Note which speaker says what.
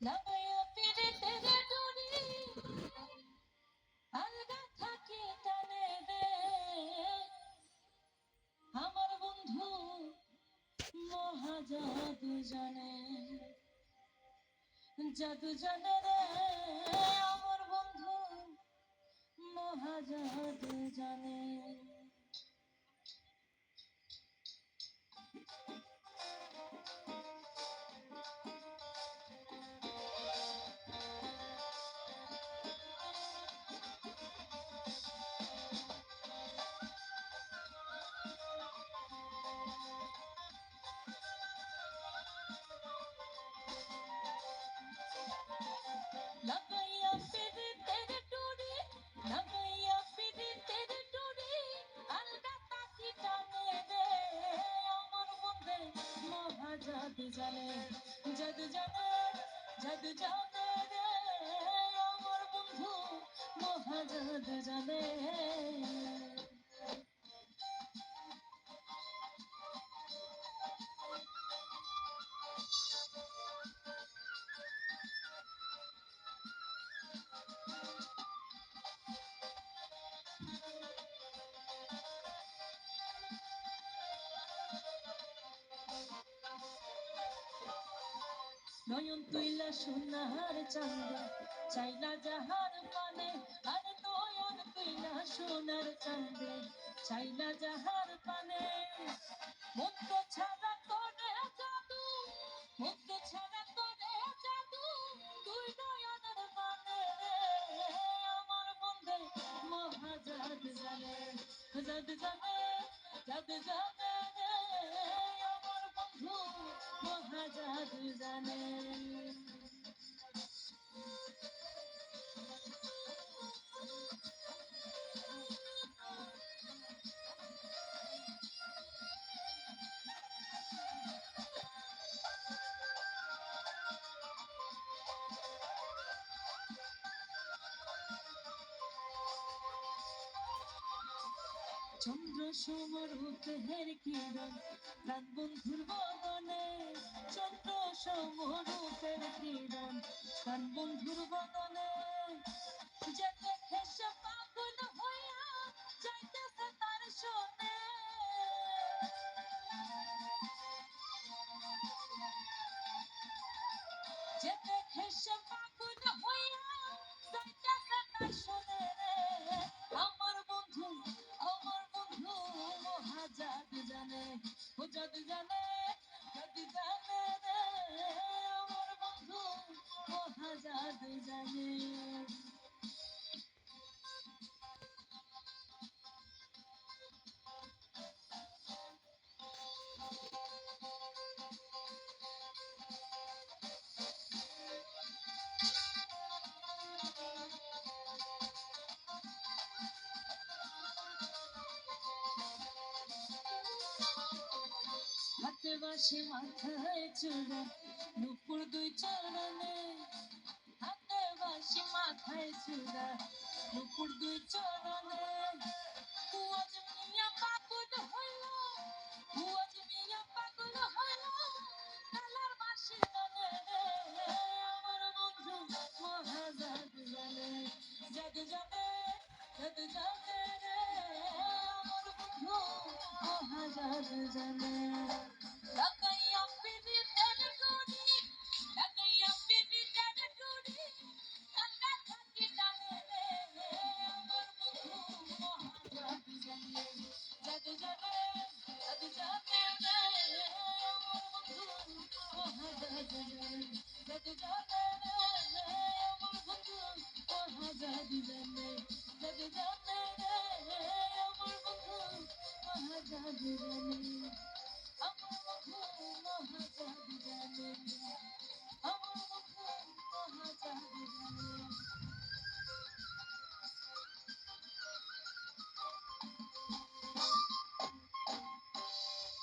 Speaker 1: লাগাইয়া পিরিতের ডুরি আলগা থাকি টানে রে আমার বন্ধু মহাজাদু জানে জাদু জানে রে আমার বন্ধু মহাজাদু জানে লাগাইয়া পিরিতের ডুরি লাগাইয়া পিরিতের ডুরি আলগা থাকি টানে রে আমার বন্ধু মহাজাদু জানে জাদু জানে জাদু জানে রে আমার বন্ধু মহাজাদু জানে নয়ন তুইলা সোনার চাঁদে চাইলা যাহার পানে আরে নয়ন তুইলা সোনার চাঁদে চাইলা যাহার পানে মুক্ত ছাড়া করে জাদু মুক্ত ছাড়া করে জাদু তুই নয়নের পানে আমার বন্ধে মহাজাদ জানে জাদু জানে জাদু জানে রে আমার বন্ধু মহাজাদু জানে চন্দ্র সমরূপের কিরণ প্রাণ বন্ধুর বদনে চন্দ্র সমরূপের কিরণ প্রাণ বন্ধুর বদনে যে দেখে সে পাগল হইয়া যাইতেছে তার শোনে যে দেখে সে পাগল হইয়া যাইতেছে তার শোনে রে আমার বন্ধু মহাজাদু জানে ও জাদু জানে জাদু জানে রে আমার বন্ধু মহাজাদু জানে হাতে বাসি মাথায় চূড়া নুপুর দুই চরণে হাতে বাসি মাথায় চূড়া নুপুর দুই চরণে আজ মিয়া পাগল হইল আজ মিয়া পাগল হইল কালার বাসি জানে রে আমার বন্ধু মহাজাদু জানে জাদু জানে জাদু জানে রে আমার বন্ধু মহাজাদু জানে লাগাইয়া পিরিতের ডুরি লাগাইয়া পিরিতের ডুরি আলগা থাকি টানে রে আমার বন্ধু মহাজাদু জানে জাদু জানে জাদু জানে রে আমার বন্ধু মহাজাদু জানে জাদু জানে রে আমার বন্ধু মহাজাদু জানে জাদু জানে রে আমার বন্ধু মহাজাদু জানে